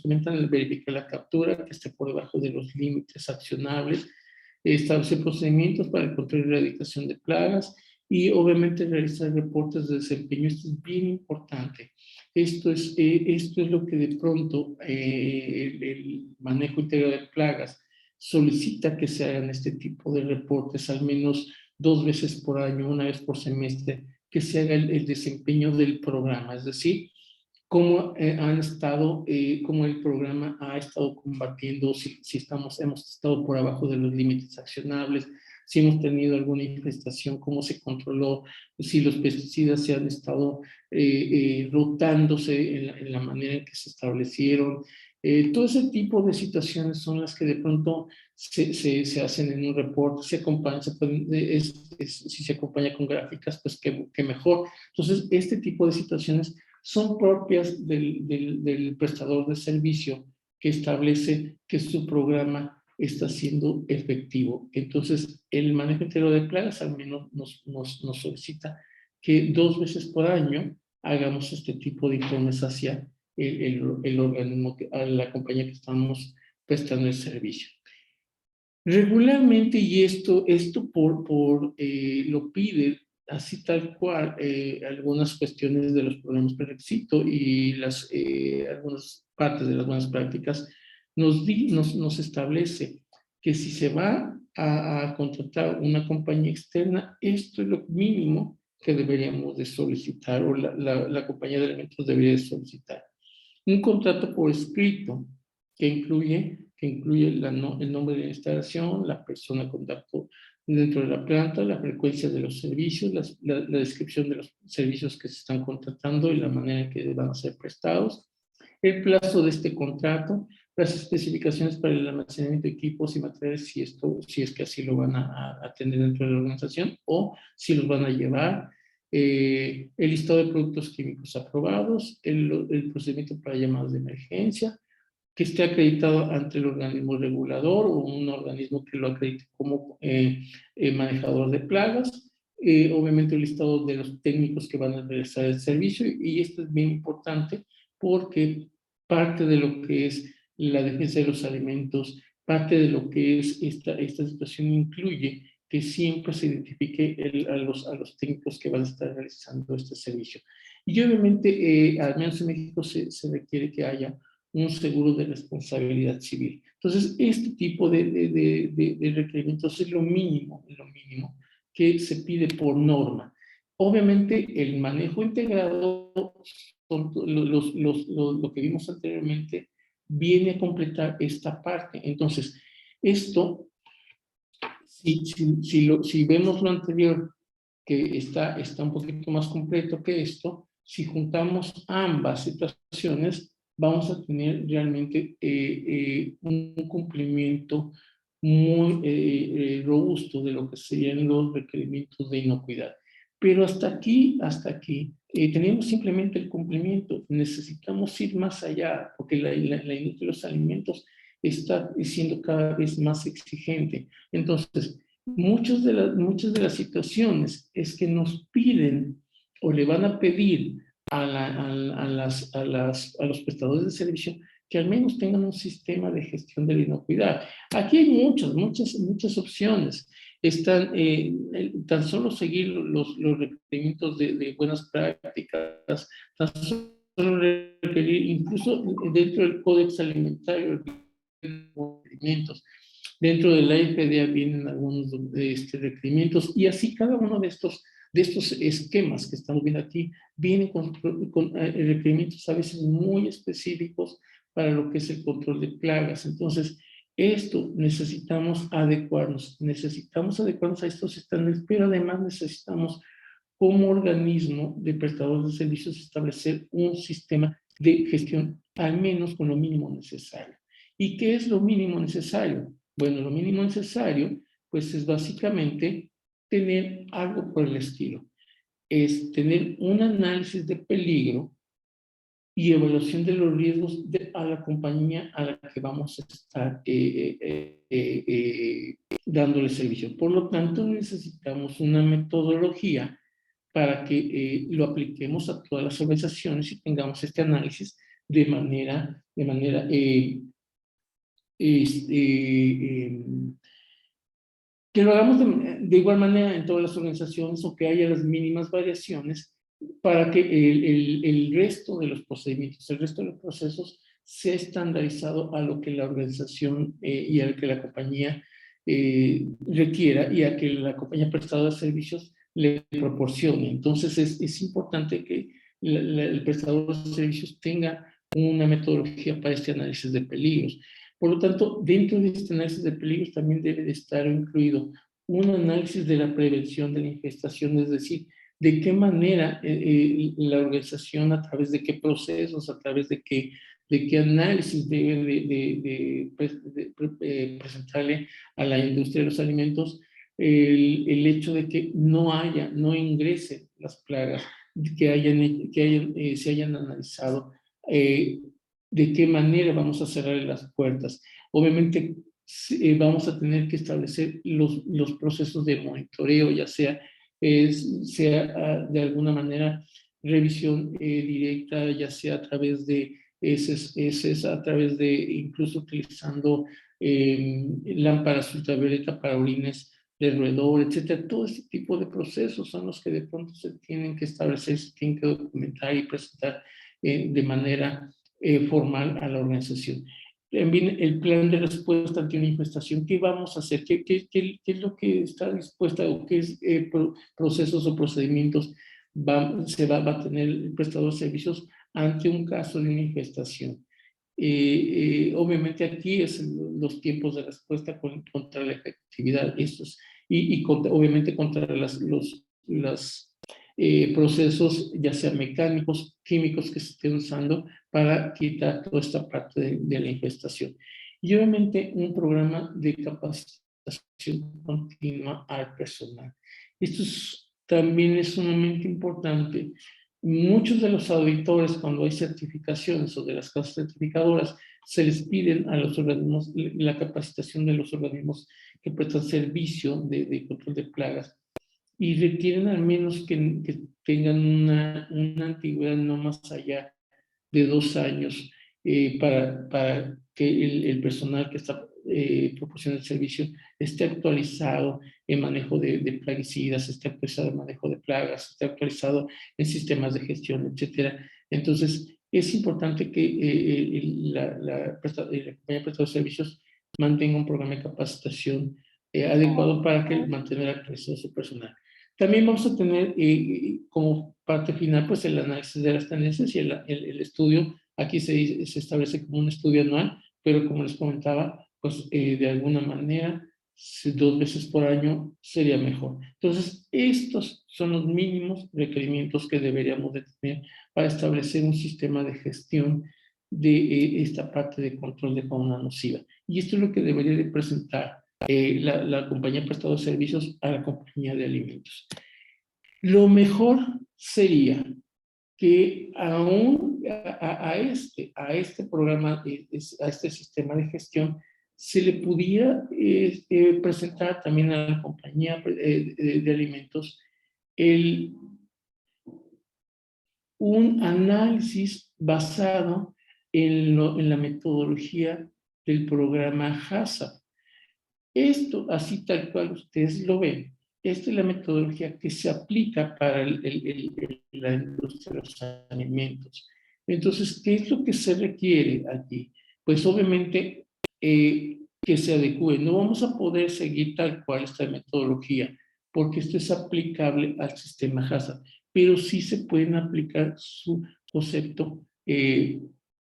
comentan, verificar la captura, que esté por debajo de los límites accionables, establecer procedimientos para el control y erradicación de plagas, y obviamente realizar reportes de desempeño. Esto es bien importante. Esto es lo que de pronto el manejo integral de plagas solicita, que se hagan este tipo de reportes al menos 2 veces por año, 1 vez por semestre, que se haga el desempeño del programa, es decir, cómo el programa ha estado combatiendo, si hemos estado por abajo de los límites accionables, si hemos tenido alguna infestación, cómo se controló, si los pesticidas se han estado rotándose en la manera en que se establecieron. Todo ese tipo de situaciones son las que de pronto se hacen en un reporte, si se acompaña con gráficas, pues que mejor. Entonces, este tipo de situaciones son propias del prestador de servicio, que establece que su programa está siendo efectivo. Entonces, el manejo integral de plagas al menos nos solicita que 2 veces por año hagamos este tipo de informes hacia el organismo, a la compañía que estamos prestando el servicio. Regularmente, y esto lo pide así tal cual, algunas cuestiones de los programas prerequisito y algunas partes de las buenas prácticas, nos establece que si se va a contratar una compañía externa, esto es lo mínimo que deberíamos de solicitar, o la compañía de elementos debería de solicitar. Un contrato por escrito que incluye el nombre de la instalación, la persona de contacto dentro de la planta, la frecuencia de los servicios, la descripción de los servicios que se están contratando y la manera en que van a ser prestados, el plazo de este contrato, las especificaciones para el almacenamiento de equipos y materiales, si es que así lo van a tener dentro de la organización, o si los van a llevar, el listado de productos químicos aprobados, el procedimiento para llamadas de emergencia, que esté acreditado ante el organismo regulador o un organismo que lo acredite como manejador de plagas, obviamente el listado de los técnicos que van a realizar el servicio, y esto es bien importante porque parte de lo que es la defensa de los alimentos, parte de lo que es esta situación incluye que siempre se identifique a los técnicos que van a estar realizando este servicio. Y obviamente, al menos en México se requiere que haya un seguro de responsabilidad civil. Entonces, este tipo de requerimientos es lo mínimo que se pide por norma. Obviamente, el manejo integrado, lo que vimos anteriormente, viene a completar esta parte. Entonces, esto, si vemos lo anterior, que está un poquito más completo que esto, si juntamos ambas situaciones, vamos a tener realmente un cumplimiento muy robusto de lo que serían los requerimientos de inocuidad. Pero hasta aquí, tenemos simplemente el cumplimiento. Necesitamos ir más allá, porque la industria de los alimentos está siendo cada vez más exigente. Entonces, muchas de las situaciones es que nos piden o le van a pedir a los prestadores de servicio que al menos tengan un sistema de gestión de la inocuidad. Aquí hay muchas opciones. tan solo seguir los requerimientos de buenas prácticas, tan solo requerir, incluso dentro del Códex Alimentario, requerimientos. Dentro de la FDA vienen algunos requerimientos y así cada uno de estos esquemas que estamos viendo aquí vienen con requerimientos a veces muy específicos para lo que es el control de plagas. Entonces, esto necesitamos adecuarnos a estos estándares, pero además necesitamos como organismo de prestadores de servicios establecer un sistema de gestión al menos con lo mínimo necesario. ¿Y qué es lo mínimo necesario? Bueno, lo mínimo necesario pues es básicamente tener algo por el estilo. Es tener un análisis de peligro y evaluación de los riesgos a la compañía a la que vamos a estar dándole servicio. Por lo tanto, necesitamos una metodología para que lo apliquemos a todas las organizaciones y tengamos este análisis de manera que lo hagamos de igual manera en todas las organizaciones o que haya las mínimas variaciones para que el resto de los procedimientos, el resto de los procesos sea estandarizado a lo que la organización y a lo que la compañía requiera y a que la compañía prestadora de servicios le proporcione. Entonces es importante que el prestador de servicios tenga una metodología para este análisis de peligros. Por lo tanto, dentro de este análisis de peligros también debe de estar incluido un análisis de la prevención de la infestación, es decir, de qué manera la organización, a través de qué procesos, a través de qué análisis debe presentarle a la industria de los alimentos el hecho de que no ingresen las plagas, se hayan analizado de qué manera vamos a cerrar las puertas. Obviamente vamos a tener que establecer los procesos de monitoreo, ya sea de alguna manera revisión directa, ya sea a través de a través de incluso utilizando lámparas ultravioleta para orines de roedor, etcétera. Todo este tipo de procesos son los que de pronto se tienen que establecer, se tienen que documentar y presentar de manera formal a la organización. También el plan de respuesta ante una infestación, ¿qué vamos a hacer? ¿Qué es lo que está dispuesta o qué procesos o procedimientos va a tener el prestador de servicios ante un caso de una infestación? Obviamente aquí es los tiempos de respuesta contra la efectividad obviamente contra los procesos ya sean mecánicos, químicos que se estén usando para quitar toda esta parte de la infestación. Y obviamente un programa de capacitación continua al personal. Esto también es sumamente importante. Muchos de los auditores, cuando hay certificaciones o de las casas certificadoras, se les piden a los organismos la capacitación de los organismos que prestan servicio de control de plagas y requieren al menos que tengan una antigüedad no más allá de 2 años para que el personal que está proporcionando el servicio esté actualizado en manejo de plaguicidas, esté actualizado en manejo de plagas, esté actualizado en sistemas de gestión, etcétera. Entonces, es importante que la compañía prestadora de servicios mantenga un programa de capacitación adecuado para mantener actualizado su personal. También vamos a tener como parte final pues el análisis de las tendencias y el estudio. Aquí se establece como un estudio anual, pero como les comentaba, pues de alguna manera 2 veces por año sería mejor. Entonces, estos son los mínimos requerimientos que deberíamos de tener para establecer un sistema de gestión de esta parte de control de fauna nociva. Y esto es lo que debería de presentar la compañía prestadora de servicios a la compañía de alimentos. Lo mejor sería que aún a este programa, a este sistema de gestión, se le pudiera presentar también a la compañía de alimentos un análisis basado en la metodología del programa HACCP. Esto, así tal cual ustedes lo ven, esta es la metodología que se aplica para la industria de los alimentos. Entonces, ¿qué es lo que se requiere aquí? Pues obviamente que se adecue. No vamos a poder seguir tal cual esta metodología, porque esto es aplicable al sistema HACCP, pero sí se pueden aplicar su concepto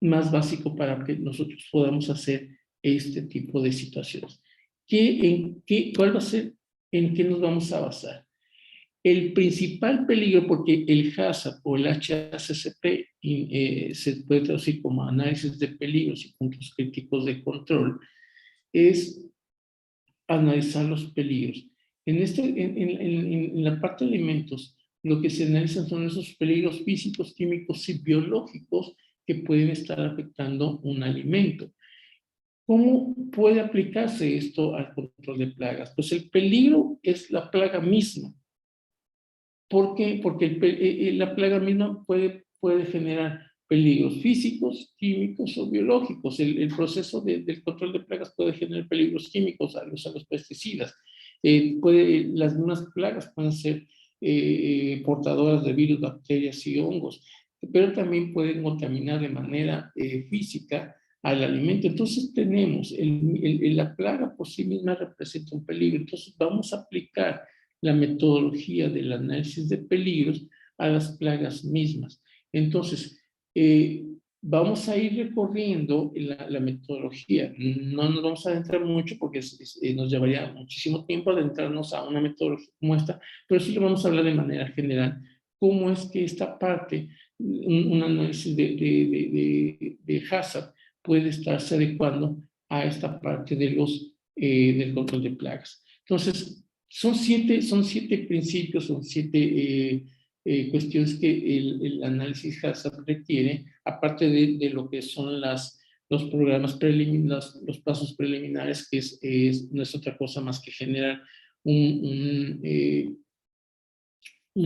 más básico para que nosotros podamos hacer este tipo de situaciones. ¿Cuál va a ser? ¿En qué nos vamos a basar? El principal peligro, porque el HACCP o el HACCP se puede traducir como análisis de peligros y puntos críticos de control, es analizar los peligros. En la parte de alimentos, lo que se analizan son esos peligros físicos, químicos y biológicos que pueden estar afectando un alimento. ¿Cómo puede aplicarse esto al control de plagas? Pues el peligro es la plaga misma. ¿Por qué? Porque la plaga misma puede generar peligros físicos, químicos o biológicos. El proceso del control de plagas puede generar peligros químicos a los pesticidas. Las mismas plagas pueden ser portadoras de virus, bacterias y hongos, pero también pueden contaminar de manera física al alimento. Entonces tenemos, la plaga por sí misma representa un peligro. Entonces vamos a aplicar la metodología del análisis de peligros a las plagas mismas. Entonces, vamos a ir recorriendo la metodología. No nos vamos a adentrar mucho porque nos llevaría muchísimo tiempo adentrarnos a una metodología como esta, pero sí lo vamos a hablar de manera general. ¿Cómo es que esta parte, un análisis de HACCP puede estarse adecuando a esta parte del control de plagas? Entonces, son siete principios, son siete cuestiones que el análisis HACCP requiere, aparte de lo que son los programas preliminares, los pasos preliminares, que no es otra cosa más que generar un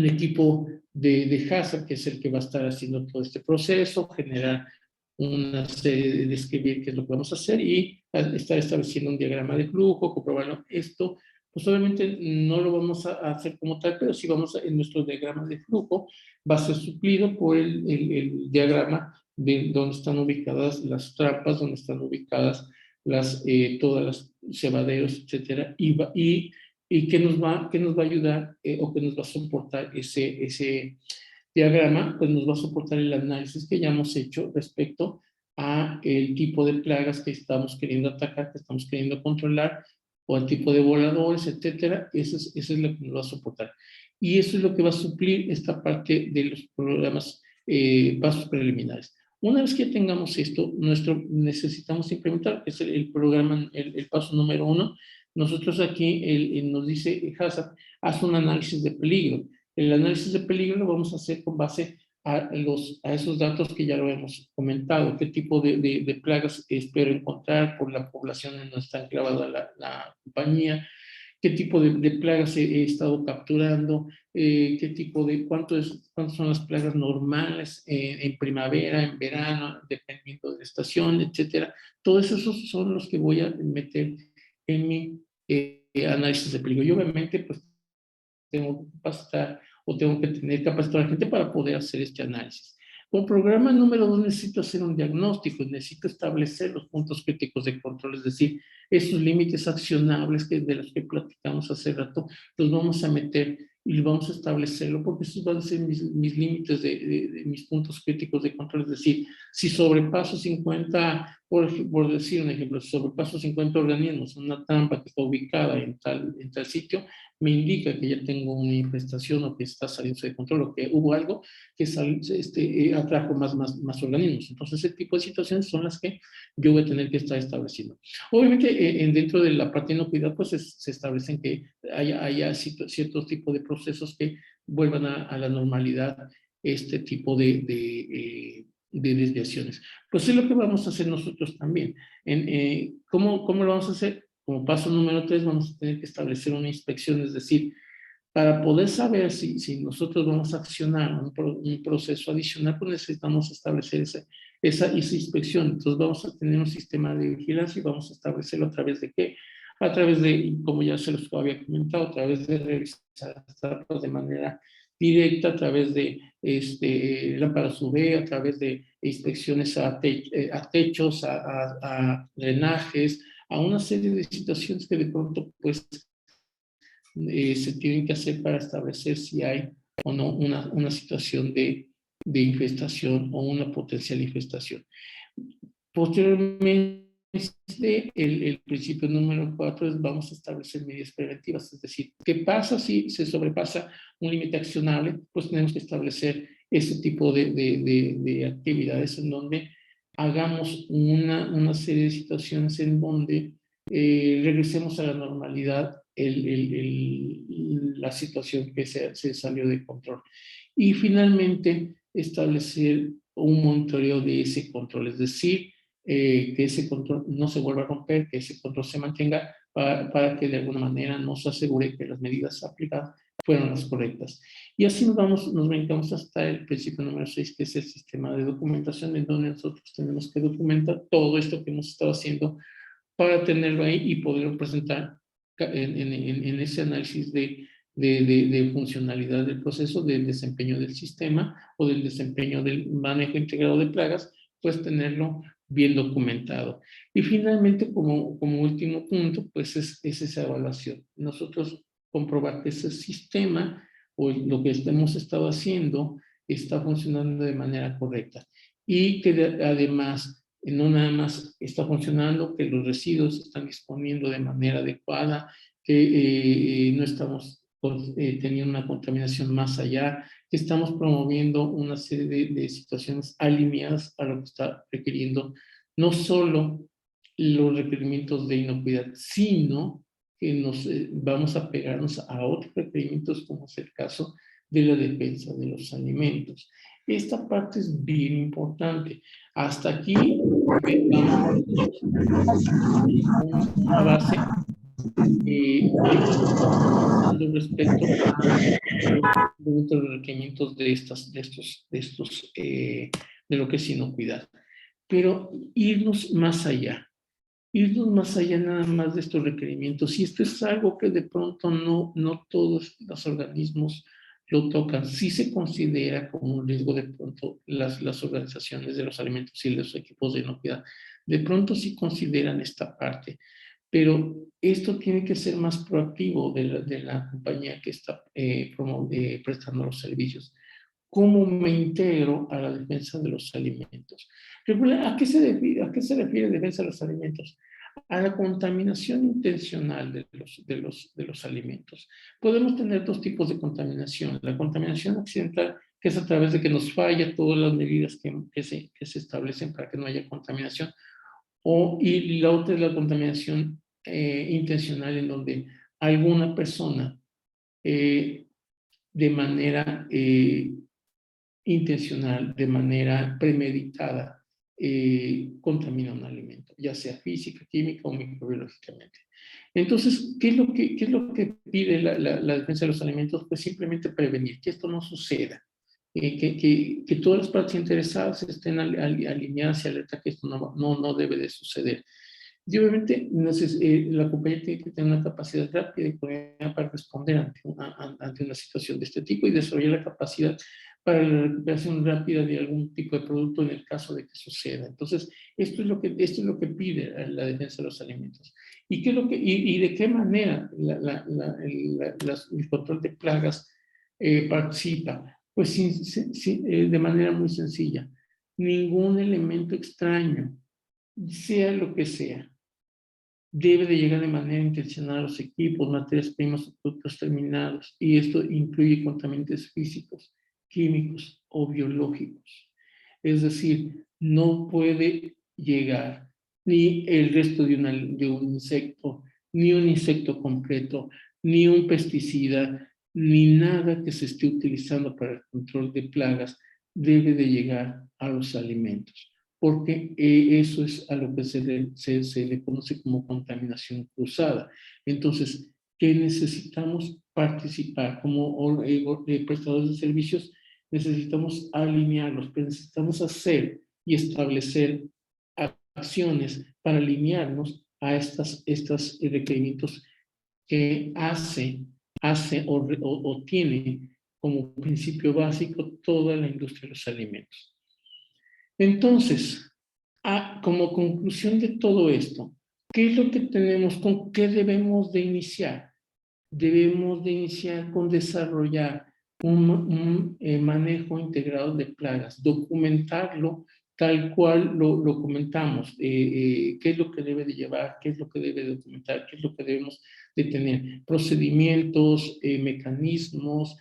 equipo de HACCP, que es el que va a estar haciendo todo este proceso, generar una serie de describir qué es lo que vamos a hacer y estar estableciendo un diagrama de flujo, comprobarlo. Esto, pues obviamente no lo vamos a hacer como tal, pero sí en nuestro diagrama de flujo va a ser suplido por el diagrama de donde están ubicadas las trampas, donde están ubicadas todas las cebaderos, etcétera, y qué nos va a ayudar o qué nos va a soportar ese diagrama, pues nos va a soportar el análisis que ya hemos hecho respecto a el tipo de plagas que estamos queriendo atacar, que estamos queriendo controlar, o el tipo de voladores, etcétera. Eso es lo que nos va a soportar. Y eso es lo que va a suplir esta parte de los programas, pasos preliminares. Una vez que tengamos esto, necesitamos implementar, que es el programa, el paso número 1. Nosotros aquí nos dice HACCP, haz un análisis de peligro. El análisis de peligro lo vamos a hacer con base a esos datos que ya lo hemos comentado, qué tipo de plagas espero encontrar por la población en donde está enclavada la compañía, qué tipo de plagas he estado capturando, qué tipo cuántas son las plagas normales en primavera, en verano, dependiendo de la estación, etcétera. Todos esos son los que voy a meter en mi análisis de peligro. Y obviamente, pues tengo que capacitar o tengo que tener capacitar a la gente para poder hacer este análisis. Con programa número 2 necesito hacer un diagnóstico, necesito establecer los puntos críticos de control, es decir, esos límites accionables de los que platicamos hace rato, los vamos a meter y vamos a establecerlo porque esos van a ser mis límites de mis puntos críticos de control, es decir, si sobrepaso 50, por decir un ejemplo, si sobrepaso 50 organismos en una trampa que está ubicada en tal sitio, me indica que ya tengo una infestación o que está saliendo de control o que hubo algo que atrajo más organismos. Entonces, ese tipo de situaciones son las que yo voy a tener que estar estableciendo. Obviamente, dentro de la parte de inocuidad, pues se establecen que haya ciertos tipos de procesos que vuelvan a la normalidad este tipo de desviaciones. Pues es lo que vamos a hacer nosotros también. ¿Cómo lo vamos a hacer? Como paso número 3, vamos a tener que establecer una inspección, es decir, para poder saber si nosotros vamos a accionar un proceso adicional, pues necesitamos establecer esa inspección. Entonces vamos a tener un sistema de vigilancia y vamos a establecerlo a través de qué? a través de, como ya se los había comentado, a través de revisar datos de manera directa, a través de lámparas UV, a través de inspecciones a techos, a drenajes, a una serie de situaciones que de pronto pues se tienen que hacer para establecer si hay o no una situación de infestación o una potencial infestación. Posteriormente, el principio número 4 es vamos a establecer medidas preventivas, es decir, ¿qué pasa si se sobrepasa un límite accionable? Pues tenemos que establecer ese tipo de actividades en donde hagamos una serie de situaciones en donde regresemos a la normalidad la situación que se salió de control. Y finalmente, establecer un monitoreo de ese control, es decir, que ese control no se vuelva a romper, que ese control se mantenga para que de alguna manera nos asegure que las medidas aplicadas fueron las correctas. Y así nos brincamos hasta el principio número 6, que es el sistema de documentación, en donde nosotros tenemos que documentar todo esto que hemos estado haciendo para tenerlo ahí y poderlo presentar en ese análisis de funcionalidad del proceso, del desempeño del sistema o del desempeño del manejo integrado de plagas, pues tenerlo bien documentado. Y finalmente, como último punto, pues es esa evaluación. Nosotros comprobar que ese sistema o lo que hemos estado haciendo está funcionando de manera correcta y que además no nada más está funcionando, que los residuos se están disponiendo de manera adecuada, que no estamos teniendo una contaminación más allá, que estamos promoviendo una serie de situaciones alineadas a lo que está requiriendo no solo los requerimientos de inocuidad, sino que nos vamos a pegarnos a otros requerimientos, como es el caso de la defensa de los alimentos. Esta parte es bien importante. Hasta aquí vamos una base respecto a los requerimientos de lo que es inocuidad. Pero irnos más allá nada más de estos requerimientos. Y esto es algo que de pronto no todos los organismos lo tocan. Sí se considera como un riesgo de pronto las organizaciones de los alimentos y los equipos de inocuidad. De pronto sí consideran esta parte, pero esto tiene que ser más proactivo de la compañía que está prestando los servicios. ¿Cómo me integro a la defensa de los alimentos? ¿A qué se refiere defensa de los alimentos? A la contaminación intencional de los alimentos. Podemos tener dos tipos de contaminación. La contaminación accidental, que es a través de que nos falla todas las medidas que se establecen para que no haya contaminación, y la otra es la contaminación intencional, en donde alguna persona de manera intencional, de manera premeditada, contamina un alimento, ya sea física, química o microbiológicamente. Entonces, ¿qué es lo que pide la defensa de los alimentos? Pues simplemente prevenir, que esto no suceda, que todas las partes interesadas estén alineadas y alerta que esto no debe de suceder. Y obviamente la compañía tiene que tener una capacidad rápida y coordinada para responder ante una situación de este tipo y desarrollar la capacidad para la recuperación rápida de algún tipo de producto en el caso de que suceda. Entonces, esto es lo que pide la defensa de los alimentos. ¿Y, qué es lo que, y de qué manera el control de plagas participa? Pues de manera muy sencilla. Ningún elemento extraño, sea lo que sea, debe de llegar de manera intencional a los equipos, materias primas o productos terminados, y esto incluye contaminantes físicos, químicos o biológicos. Es decir, no puede llegar ni el resto de un insecto, ni un insecto completo, ni un pesticida, ni nada que se esté utilizando para el control de plagas debe de llegar a los alimentos, porque eso es a lo que se le conoce como contaminación cruzada. Entonces, ¿qué necesitamos participar? Como prestadores de servicios, necesitamos alinearlos, pero necesitamos hacer y establecer acciones para alinearnos a estos requerimientos que hace o tiene como principio básico toda la industria de los alimentos. Entonces, como conclusión de todo esto, ¿qué es lo que tenemos? ¿Con qué debemos de iniciar? Debemos de iniciar con desarrollar un manejo integrado de plagas, documentarlo tal cual lo comentamos, qué es lo que debe de llevar, qué es lo que debe de documentar, qué es lo que debemos de tener, procedimientos, mecanismos,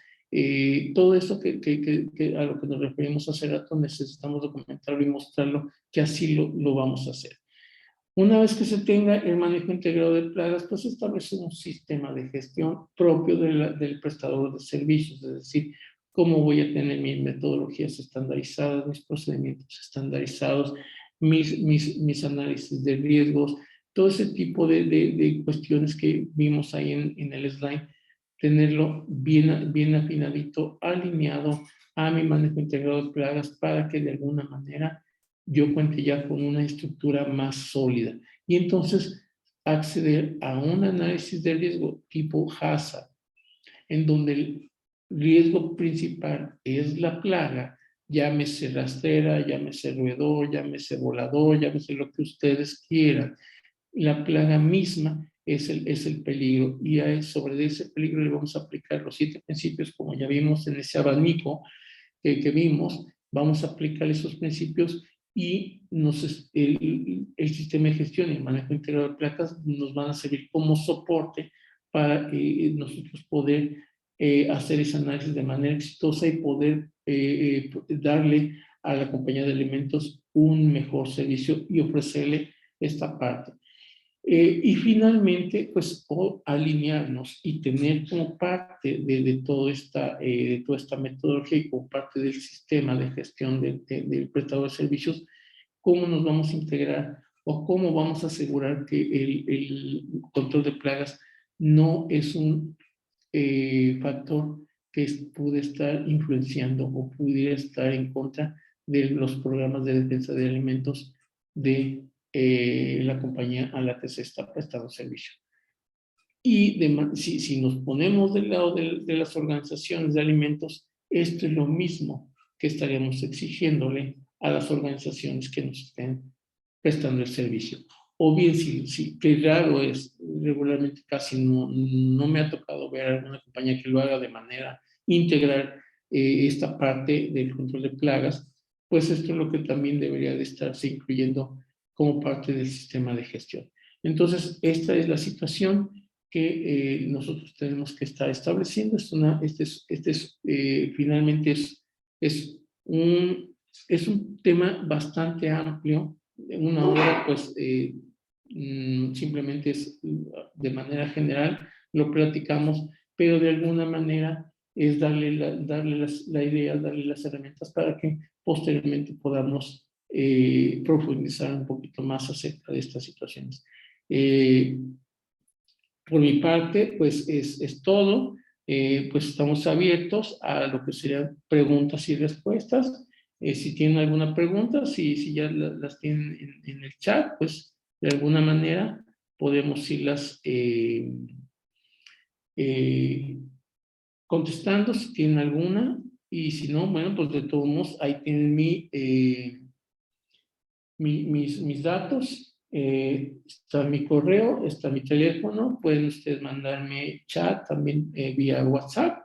todo eso que a lo que nos referimos hace rato necesitamos documentarlo y mostrarlo que así lo vamos a hacer. Una vez que se tenga el manejo integrado de plagas, pues establece un sistema de gestión propio del prestador de servicios, es decir, cómo voy a tener mis metodologías estandarizadas, mis procedimientos estandarizados, mis análisis de riesgos, todo ese tipo de cuestiones que vimos ahí en el slide, tenerlo bien afinadito, alineado a mi manejo integrado de plagas para que de alguna manera yo cuente ya con una estructura más sólida. Y entonces acceder a un análisis de riesgo tipo HACCP, en donde el riesgo principal es la plaga, llámese rastrera, llámese roedor, llámese volador, llámese lo que ustedes quieran. La plaga misma es el peligro y sobre ese peligro le vamos a aplicar los 7 principios, como ya vimos en ese abanico que vimos, vamos a aplicar esos principios y el sistema de gestión y el manejo integrado de placas nos van a servir como soporte para nosotros poder hacer ese análisis de manera exitosa y poder darle a la compañía de alimentos un mejor servicio y ofrecerle esta parte. Y finalmente, pues, alinearnos y tener como parte de toda esta metodología y como parte del sistema de gestión del prestador de servicios, cómo nos vamos a integrar o cómo vamos a asegurar que el control de plagas no es un factor que puede estar influenciando o pudiera estar en contra de los programas de defensa de alimentos de la compañía a la que se está prestando servicio. Y si nos ponemos del lado de las organizaciones de alimentos, esto es lo mismo que estaríamos exigiéndole a las organizaciones que nos estén prestando el servicio. O bien, que raro es, regularmente casi no me ha tocado ver alguna compañía que lo haga de manera integral esta parte del control de plagas, pues esto es lo que también debería de estarse incluyendo como parte del sistema de gestión. Entonces, esta es la situación que nosotros tenemos que estar estableciendo. Finalmente es un tema bastante amplio. En una hora, pues, simplemente es de manera general, lo platicamos, pero de alguna manera es darle la idea, darle las herramientas para que posteriormente podamos profundizar un poquito más acerca de estas situaciones. Por mi parte, pues es todo. Pues estamos abiertos a lo que serían preguntas y respuestas. Si tienen alguna pregunta, si ya las tienen en el chat, pues de alguna manera podemos irlas contestando si tienen alguna. Y si no, bueno, pues de todos modos, ahí tienen mis datos, está mi correo, está mi teléfono, pueden ustedes mandarme chat también vía WhatsApp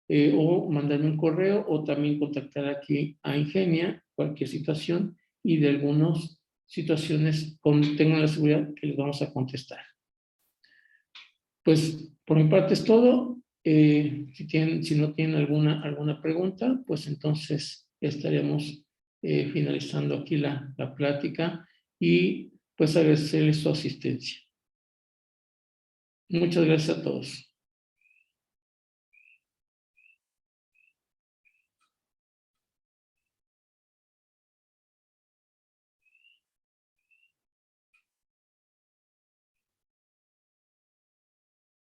o mandarme un correo o también contactar aquí a Ingenia, cualquier situación y de algunas situaciones tengan la seguridad que les vamos a contestar. Pues por mi parte es todo. Si no tienen alguna pregunta, pues entonces estaríamos finalizando aquí la plática y pues agradecerles su asistencia. Muchas gracias a todos.